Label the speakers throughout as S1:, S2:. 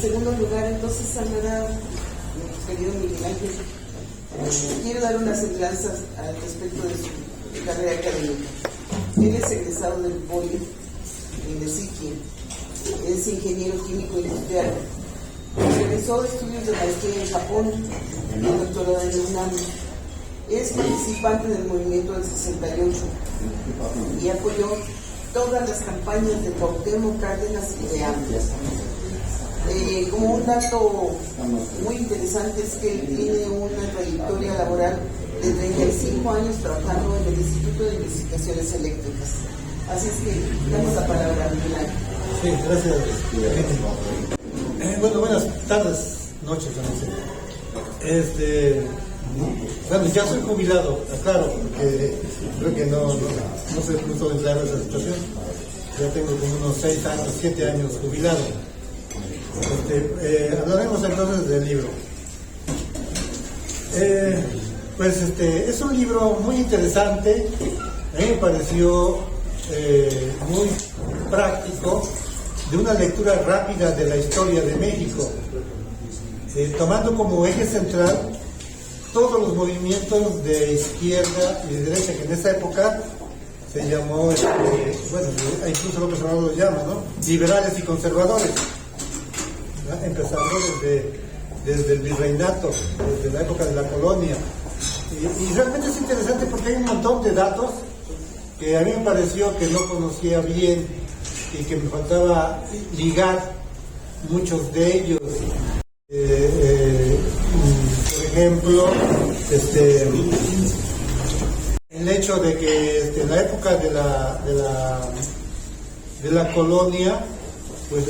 S1: segundo lugar, entonces, Sandra, querido Miguel Ángel, quiero dar unas semblanzas al respecto de su carrera académica. Él es egresado del POLI, en el SICI, es ingeniero químico industrial. Realizó estudios de maestría en Japón y doctorado en el UNAM. Es participante del movimiento del 68 y apoyó todas las campañas de Cuauhtémoc Cárdenas y de AMLO. Como un dato muy interesante es que él tiene una trayectoria laboral de 35 años trabajando en el Instituto de Investigaciones Eléctricas. Así es que damos la palabra a Miguel Ángel.
S2: Sí, gracias. Bueno, buenas tardes, noches, no sé. Bueno, ya soy jubilado, claro, porque creo que no se puso en claro esa situación. Ya tengo como unos 6 años, 7 años jubilado. Hablaremos entonces del libro. Es un libro muy interesante, a mí me pareció muy práctico, de una lectura rápida de la historia de México, tomando como eje central todos los movimientos de izquierda y de derecha, que en esa época se llamó, incluso López Obrador lo llama, ¿no?, liberales y conservadores, ¿no?, empezando desde el virreinato, desde la época de la colonia. Y realmente es interesante porque hay un montón de datos que a mí me pareció que no conocía bien y que me faltaba ligar muchos de ellos. Por ejemplo, el hecho de que en la época de la colonia, pues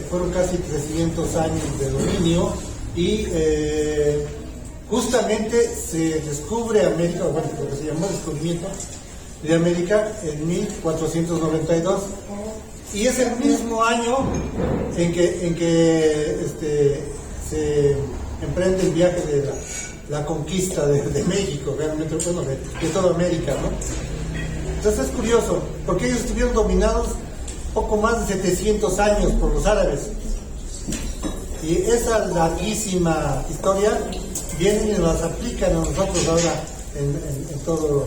S2: fueron casi 300 años de dominio y justamente se descubre América, bueno, lo que se llamó descubrimiento de América en 1492, y es el mismo año en que se emprende el viaje de la conquista de México, realmente, bueno, de toda América, ¿no? Entonces es curioso, porque ellos estuvieron dominados poco más de 700 años por los árabes, y esa larguísima historia vienen y las aplican a nosotros ahora en toda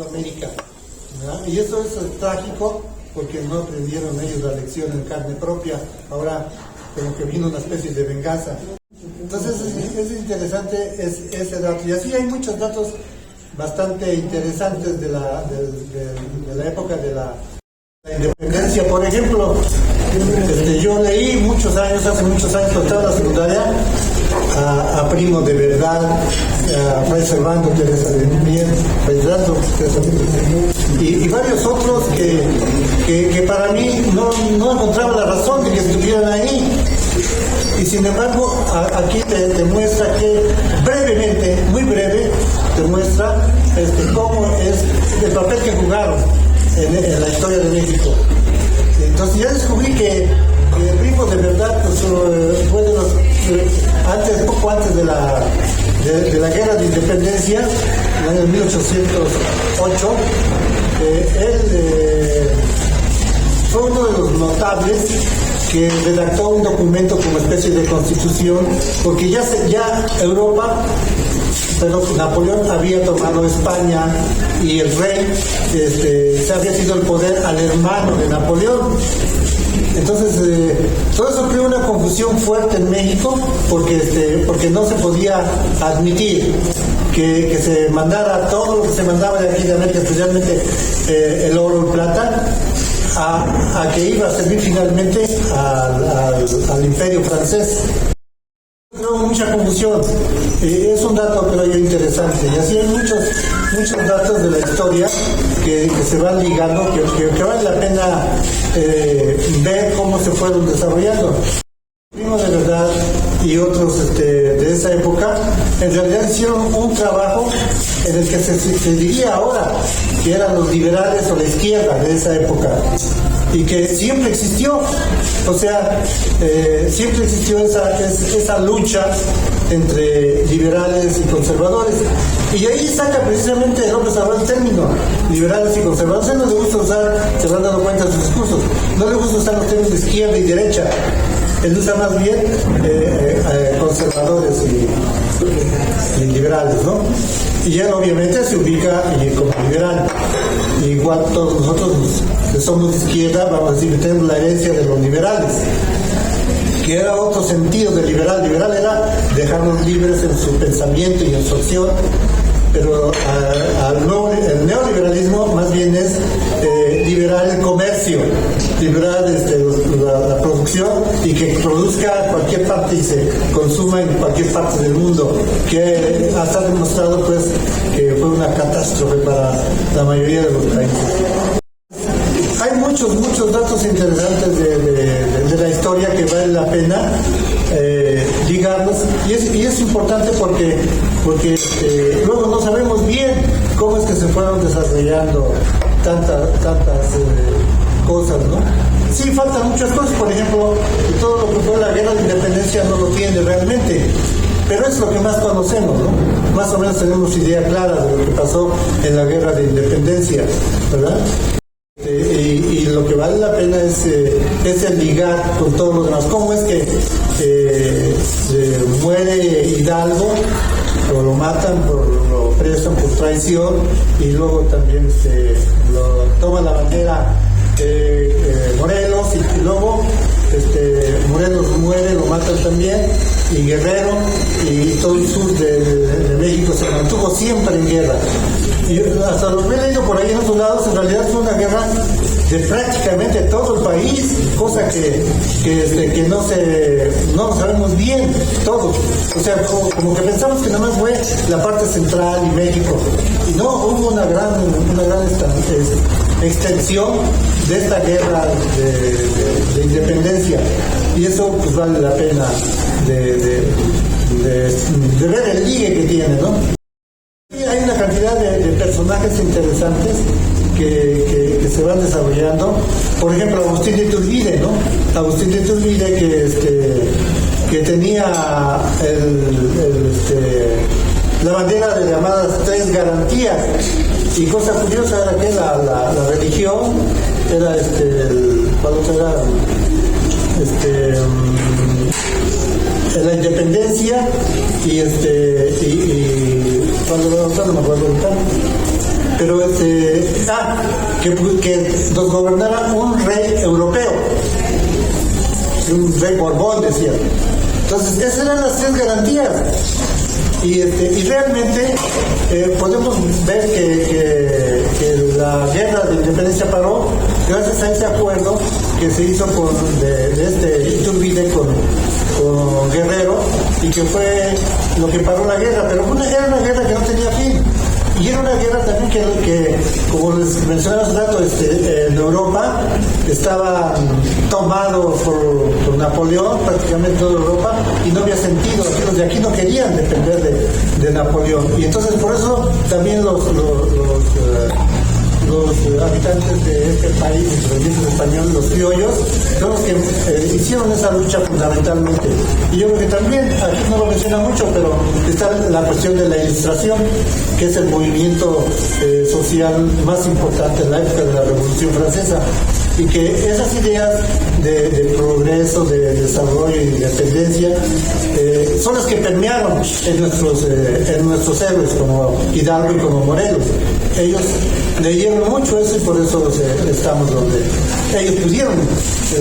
S2: América, ¿verdad? Y eso es trágico, porque no aprendieron ellos la lección en carne propia. Ahora como que vino una especie de venganza. Entonces es interesante ese dato, y así hay muchos datos bastante interesantes de la época de la independencia. Por ejemplo, yo leí hace muchos años, cuando estaba en la secundaria, a Primo de Verdad, a Fray Servando, Teresa de Mier, y varios otros que para mí no encontraba la razón de que estuvieran ahí. Y sin embargo, aquí te muestra que brevemente, muy breve, te muestra cómo es el papel que jugaron en la historia de México. Entonces ya descubrí que Primo de Verdad, pues, fue de los poco antes de la guerra de independencia, en el año 1808, él fue uno de los notables que redactó un documento como especie de constitución, porque ya Europa, pero Napoleón había tomado España, y el rey se había sido el poder al hermano de Napoleón. Entonces todo eso creó una confusión fuerte en México, porque no se podía admitir que se mandara todo lo que se mandaba de aquí de América, especialmente el oro y plata, a que iba a servir finalmente al imperio francés. Creo mucha confusión. Es un dato, creo yo, interesante, y así hay muchos datos de la historia que se van ligando, que vale la pena ver cómo se fueron desarrollando. Primo de Verdad y otros de esa época en realidad hicieron un trabajo en el que se diría ahora que eran los liberales o la izquierda de esa época, y que siempre existió. O sea, siempre existió esa lucha entre liberales y conservadores. Y ahí saca precisamente López Obrador el término liberales y conservadores. A él no le gusta usar, se van dando cuenta en sus discursos, no le gusta usar los términos de izquierda y derecha. Él usa más bien conservadores y liberales, ¿no? Y él obviamente se ubica como liberal. Igual todos nosotros que somos de izquierda, vamos a decir que tenemos la herencia de los liberales, que era otro sentido de liberal. Liberal era dejarnos libres en su pensamiento y en su acción, pero el neoliberalismo más bien es liberar el comercio, liberar la producción y que produzca en cualquier parte y se consuma en cualquier parte del mundo, que hasta ha demostrado pues que fue una catástrofe para la mayoría de los países. Hay muchos datos interesantes de la historia que vale la pena ligarlos, y es importante porque luego no sabemos bien cómo es que se fueron desarrollando tantas cosas, ¿no? Sí, faltan muchas cosas, por ejemplo, todo lo que fue la guerra de independencia no lo tiene realmente, pero es lo que más conocemos, ¿no? Más o menos tenemos idea clara de lo que pasó en la guerra de independencia, ¿verdad? Y lo que vale la pena es el ligar con todo lo demás. ¿Cómo es que muere Hidalgo, o lo matan, lo presan por traición, y luego también lo toma la bandera Morelos, y luego Morelos muere, lo matan también, y Guerrero y todo el sur de México se mantuvo siempre en guerra. Y hasta lo que he leído por ahí en otros lados, en realidad fue una guerra de prácticamente todo el país, cosa que no lo sabemos bien todos. O sea, como que pensamos que nada más fue la parte central y México, y no, hubo una gran extensión de esta guerra de independencia, y eso pues vale la pena de ver el ligue que tiene, ¿no? Hay una cantidad de personajes interesantes que se van desarrollando. Por ejemplo, Agustín de Iturbide, ¿no? Agustín de Iturbide que tenía la bandera de llamadas 3 garantías, y cosa curiosa era que la religión era la independencia y cuando no me acuerdo ahorita, pero que nos gobernara un rey europeo, un rey Borbón, decía. Entonces esas eran las 3 garantías, y realmente podemos ver que la guerra de independencia paró gracias a ese acuerdo que se hizo de Iturbide con Guerrero, y que fue lo que paró la guerra. Pero era una guerra que no tenía fin, y era una guerra también que como les mencionaba hace rato, en Europa estaba tomado por Napoleón, prácticamente toda Europa, y no había sentido. Los de aquí no querían depender de Napoleón, y entonces por eso también los habitantes de este país, los descendientes españoles, los criollos, son los que hicieron esa lucha fundamentalmente. Y yo creo que también, aquí no lo menciona mucho, pero está la cuestión de la Ilustración, que es el movimiento social más importante en la época de la Revolución Francesa, y que esas ideas de progreso, de desarrollo y de independencia son las que permearon en nuestros héroes como Hidalgo y como Morelos. Ellos leyeron mucho eso, y por eso estamos donde ellos pudieron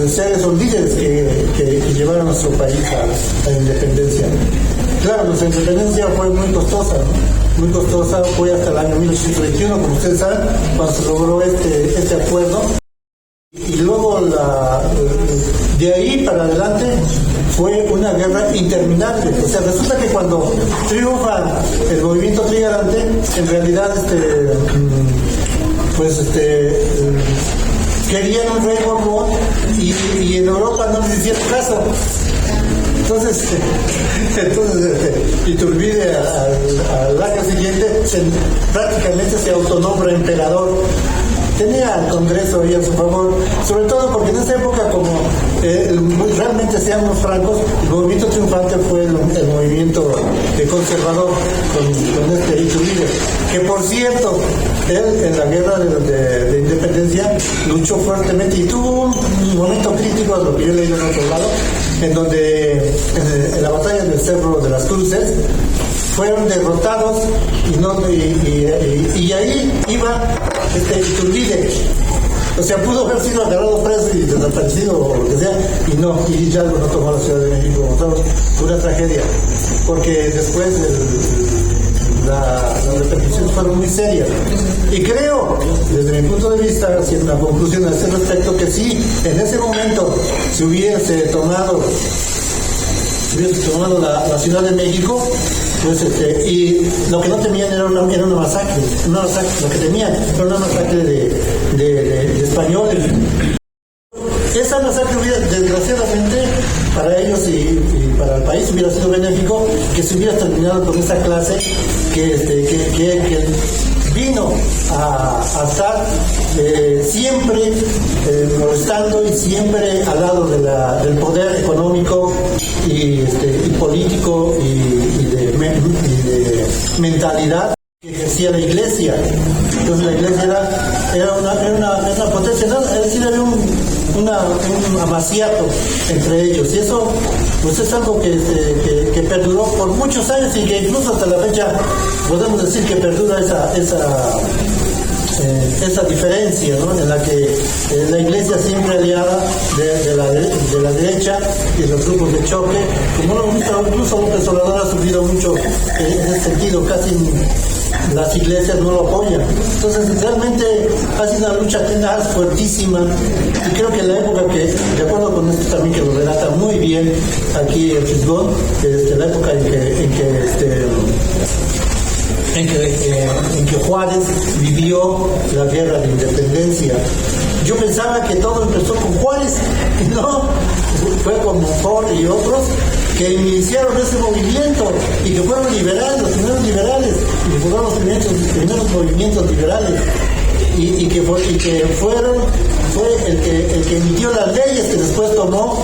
S2: ser esos líderes que llevaron a nuestro país a la independencia. Claro, nuestra independencia fue muy costosa, ¿no? Muy costosa, fue hasta el año 1821, como ustedes saben, cuando se logró este acuerdo. Y luego de ahí para adelante fue una guerra interminable. O sea, resulta que cuando triunfa el movimiento trigarante, en realidad querían un rey Borbón, y en Europa no les hicieron caso. Entonces Iturbide al año siguiente prácticamente se autonombra emperador, tenía al Congreso ahí a su favor, sobre todo porque en esa época, como realmente sean los francos, el movimiento triunfante fue el movimiento conservador con este Iturbide, que por cierto, él en la guerra de independencia luchó fuertemente y tuvo un momento crítico, a lo que yo he leído en otro lado, en donde en la batalla del Cerro de las Cruces fueron derrotados y ahí iba Iturbide. O sea, pudo haber sido agarrado preso y desaparecido o lo que sea, y Hidalgo no tomó la Ciudad de México. Una tragedia, porque después las repercusiones fueron muy serias. Y creo, desde mi punto de vista, haciendo una conclusión a ese respecto, que sí, en ese momento se hubiese tomado la Ciudad de México, pues y lo que no temían era una masacre, lo que temían era una masacre de españoles. Esa masacre hubiera, desgraciadamente, para ellos y para el país hubiera sido benéfico que se hubiera terminado con esa clase que vino a estar siempre molestando y siempre al lado del poder económico y político y de mentalidad que ejercía la Iglesia. Entonces la Iglesia era una potencia, ¿no? Es decir, había un amaciato entre ellos, y eso pues es algo que perduró por muchos años y que incluso hasta la fecha podemos decir que perdura esa diferencia, ¿no? En la que la Iglesia siempre aliada de la derecha y los grupos de choque, como incluso López Obrador ha sufrido mucho en ese sentido, casi las iglesias no lo apoyan. Entonces realmente ha sido una lucha tenaz, fuertísima, y creo que en la época que, de acuerdo con esto también que lo relata muy bien aquí el Fisgón, la época en que Juárez vivió la guerra de independencia. Yo pensaba que todo empezó con Juárez, no, fue con Monfort y otros que iniciaron ese movimiento y que fueron liberales, los primeros liberales, y que fueron los primeros movimientos liberales, y que fue el que emitió las leyes que después tomó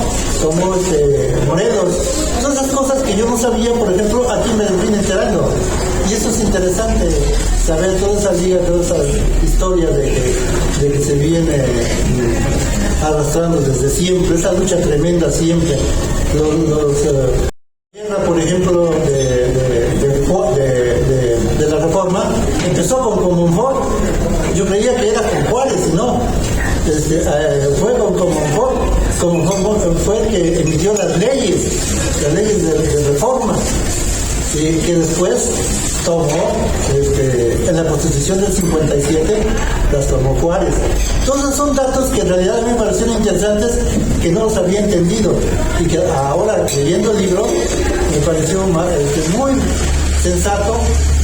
S2: Morelos. Todas esas cosas que yo no sabía, por ejemplo, aquí me vine enterando. Y eso es interesante, saber toda esa liga, toda esa historia de que se viene arrastrando desde siempre, esa lucha tremenda siempre. La guerra, por ejemplo, de la Reforma, empezó con Monfort. Yo creía que era con Juárez, no. Fue con Monfort. Fue el que emitió las leyes de Reforma, y que después tomó, en la Constitución del 57, las tomó Juárez. Entonces son datos que en realidad a mí me parecieron interesantes, que no los había entendido, y que ahora, leyendo el libro, me pareció muy sensato,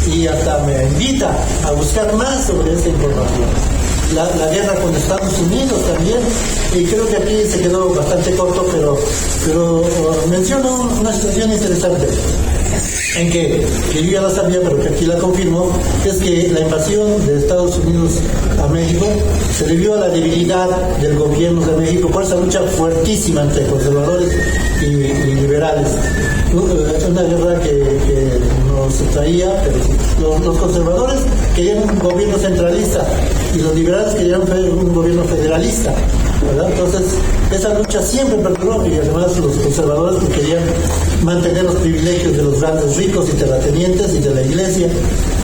S2: y hasta me invita a buscar más sobre esa información. La guerra con Estados Unidos también, y creo que aquí se quedó bastante corto, pero menciono una situación interesante en que yo ya la sabía, pero que aquí la confirmo, es que la invasión de Estados Unidos a México se debió a la debilidad del gobierno de México por esa lucha fuertísima entre conservadores y liberales. Una guerra que nos traía, pero los conservadores querían un gobierno centralista y los liberales querían un gobierno federalista, ¿verdad? Entonces esa lucha siempre perduró, y además los conservadores querían mantener los privilegios de los grandes ricos y terratenientes y de la Iglesia,